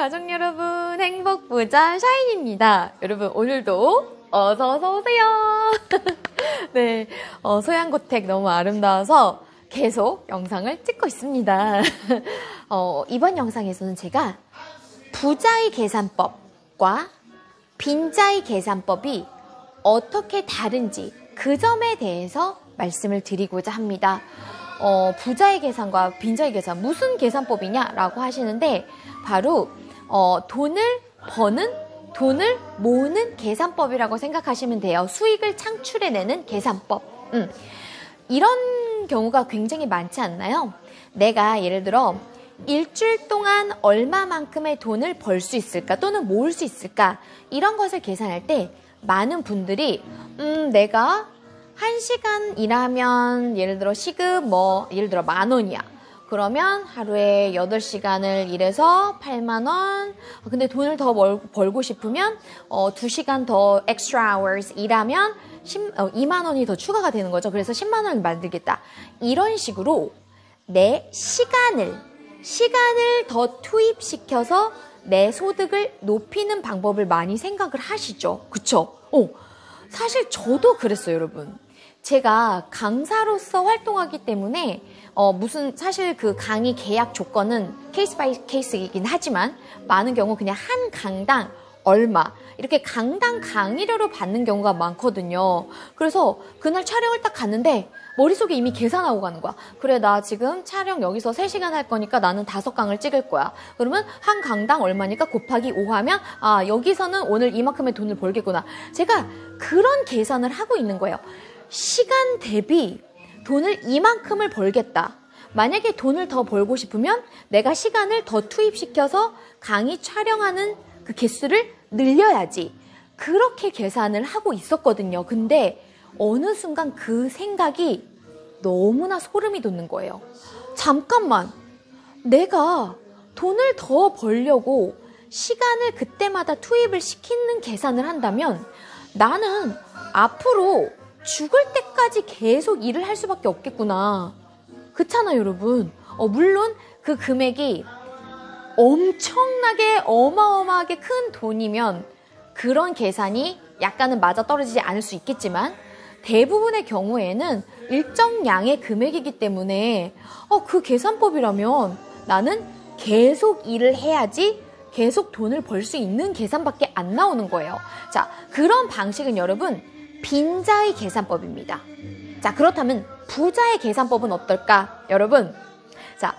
가족 여러분, 행복부자 샤인입니다. 여러분, 오늘도 어서 오세요. 네, 소양고택 너무 아름다워서 계속 영상을 찍고 있습니다. 이번 영상에서는 제가 부자의 계산법과 빈자의 계산법이 어떻게 다른지 그 점에 대해서 말씀을 드리고자 합니다. 부자의 계산과 빈자의 계산, 무슨 계산법이냐라고 하시는데 바로 돈을 버는, 돈을 모으는 계산법이라고 생각하시면 돼요. 수익을 창출해내는 계산법. 이런 경우가 굉장히 많지 않나요? 내가 예를 들어 일주일 동안 얼마만큼의 돈을 벌 수 있을까 또는 모을 수 있을까 이런 것을 계산할 때 많은 분들이 내가 1시간 일하면 예를 들어 시급 예를 들어 10,000원이야. 그러면 하루에 8시간을 일해서 80,000원. 근데 돈을 더 벌고 싶으면 2시간 더 extra hours 일하면 20,000원이 더 추가가 되는 거죠. 그래서 100,000원을 만들겠다. 이런 식으로 내 시간을 더 투입시켜서 내 소득을 높이는 방법을 많이 생각을 하시죠. 그쵸? 사실 저도 그랬어요, 여러분. 제가 강사로서 활동하기 때문에 사실 그 강의 계약 조건은 케이스 바이 케이스이긴 하지만 많은 경우 그냥 한 강당 얼마 이렇게 강당 강의료로 받는 경우가 많거든요. 그래서 그날 촬영을 딱 갔는데 머릿속에 이미 계산하고 가는 거야. 그래, 나 지금 촬영 여기서 3시간 할 거니까 나는 5강을 찍을 거야. 그러면 한 강당 얼마니까 곱하기 5 하면 여기서는 오늘 이만큼의 돈을 벌겠구나. 제가 그런 계산을 하고 있는 거예요. 시간 대비 돈을 이만큼을 벌겠다. 만약에 돈을 더 벌고 싶으면 내가 시간을 더 투입시켜서 강의 촬영하는 그 개수를 늘려야지. 그렇게 계산을 하고 있었거든요. 근데 어느 순간 그 생각이 너무나 소름이 돋는 거예요. 잠깐만, 내가 돈을 더 벌려고 시간을 그때마다 투입을 시키는 계산을 한다면 나는 앞으로 죽을 때까지 계속 일을 할 수밖에 없겠구나. 그렇잖아요, 여러분. 물론 그 금액이 엄청나게 어마어마하게 큰 돈이면 그런 계산이 약간은 맞아떨어지지 않을 수 있겠지만 대부분의 경우에는 일정량의 금액이기 때문에 그 계산법이라면 나는 계속 일을 해야지 계속 돈을 벌 수 있는 계산밖에 안 나오는 거예요. 자, 그런 방식은 여러분 빈자의 계산법입니다. 자, 그렇다면 부자의 계산법은 어떨까? 여러분, 자,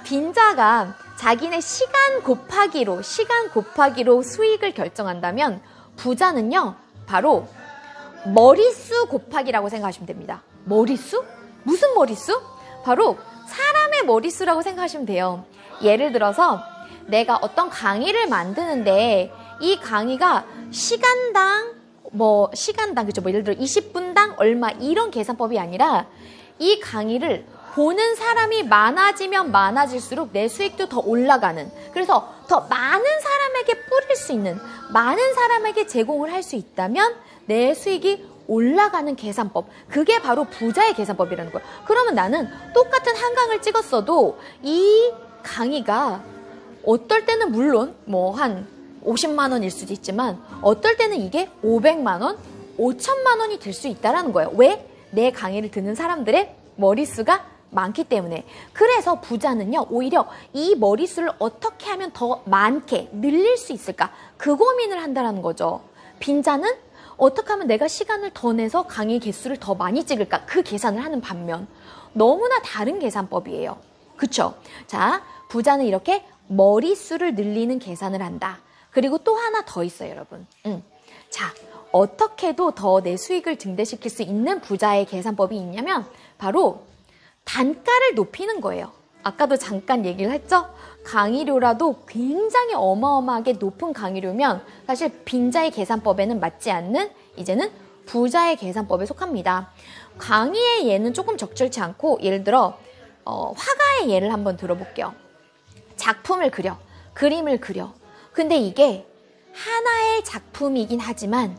빈자가 자기네 시간 곱하기로 수익을 결정한다면 부자는요, 바로 머릿수 곱하기라고 생각하시면 됩니다. 머릿수? 무슨 머릿수? 바로 사람의 머릿수라고 생각하시면 돼요. 예를 들어서 내가 어떤 강의를 만드는데 이 강의가 시간당 그죠? 예를 들어 20분당 얼마 이런 계산법이 아니라 이 강의를 보는 사람이 많아지면 많아질수록 내 수익도 더 올라가는, 그래서 더 많은 사람에게 뿌릴 수 있는, 많은 사람에게 제공을 할 수 있다면 내 수익이 올라가는 계산법, 그게 바로 부자의 계산법이라는 거예요. 그러면 나는 똑같은 한강을 찍었어도 이 강의가 어떨 때는 물론 한 50만 원일 수도 있지만 어떨 때는 이게 500만 원, 5천만 원이 될 수 있다는 거예요. 왜? 내 강의를 듣는 사람들의 머릿수가 많기 때문에. 그래서 부자는요, 오히려 이 머릿수를 어떻게 하면 더 많게 늘릴 수 있을까? 그 고민을 한다는 거죠. 빈자는 어떻게 하면 내가 시간을 더 내서 강의 개수를 더 많이 찍을까? 그 계산을 하는 반면 너무나 다른 계산법이에요. 그쵸? 자, 부자는 이렇게 머릿수를 늘리는 계산을 한다. 그리고 또 하나 더 있어요, 여러분. 자, 어떻게도 더 내 수익을 증대시킬 수 있는 부자의 계산법이 있냐면 바로 단가를 높이는 거예요. 아까도 잠깐 얘기를 했죠? 강의료라도 굉장히 어마어마하게 높은 강의료면 사실 빈자의 계산법에는 맞지 않는 이제는 부자의 계산법에 속합니다. 강의의 예는 조금 적절치 않고 예를 들어 화가의 예를 한번 들어볼게요. 작품을 그려, 그림을 그려. 근데 이게 하나의 작품이긴 하지만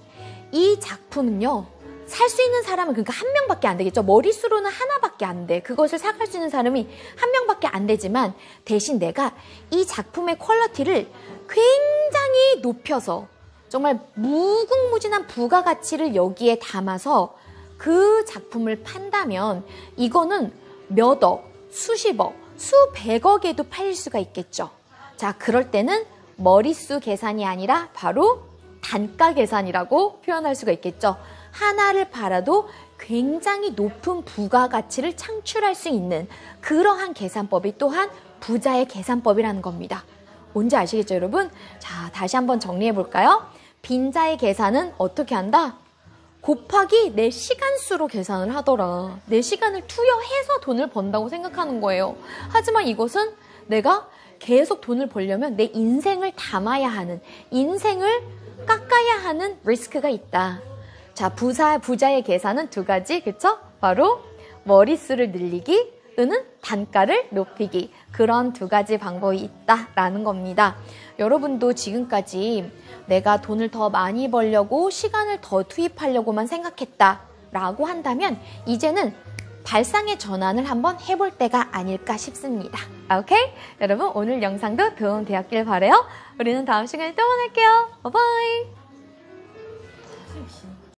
이 작품은요 살 수 있는 사람은 그러니까 한 명밖에 안 되겠죠. 머릿수로는 하나밖에 안 돼. 그것을 사갈 수 있는 사람이 한 명밖에 안 되지만 대신 내가 이 작품의 퀄리티를 굉장히 높여서 정말 무궁무진한 부가가치를 여기에 담아서 그 작품을 판다면 이거는 몇 억, 수십억, 수백억에도 팔릴 수가 있겠죠. 자, 그럴 때는 머릿수 계산이 아니라 바로 단가 계산이라고 표현할 수가 있겠죠. 하나를 팔아도 굉장히 높은 부가가치를 창출할 수 있는 그러한 계산법이 또한 부자의 계산법이라는 겁니다. 뭔지 아시겠죠, 여러분? 자, 다시 한번 정리해 볼까요? 빈자의 계산은 어떻게 한다? 곱하기 내 시간수로 계산을 하더라. 내 시간을 투여해서 돈을 번다고 생각하는 거예요. 하지만 이것은 내가 계속 돈을 벌려면 내 인생을 담아야 하는, 인생을 깎아야 하는 리스크가 있다. 자, 부자의 계산은 두 가지, 그쵸? 바로 머릿수를 늘리기, 또는 단가를 높이기. 그런 두 가지 방법이 있다라는 겁니다. 여러분도 지금까지 내가 돈을 더 많이 벌려고 시간을 더 투입하려고만 생각했다라고 한다면 이제는 발상의 전환을 한번 해볼 때가 아닐까 싶습니다. 오케이? 여러분 오늘 영상도 도움 되었길 바라요. 우리는 다음 시간에 또 만날게요. 바이바이.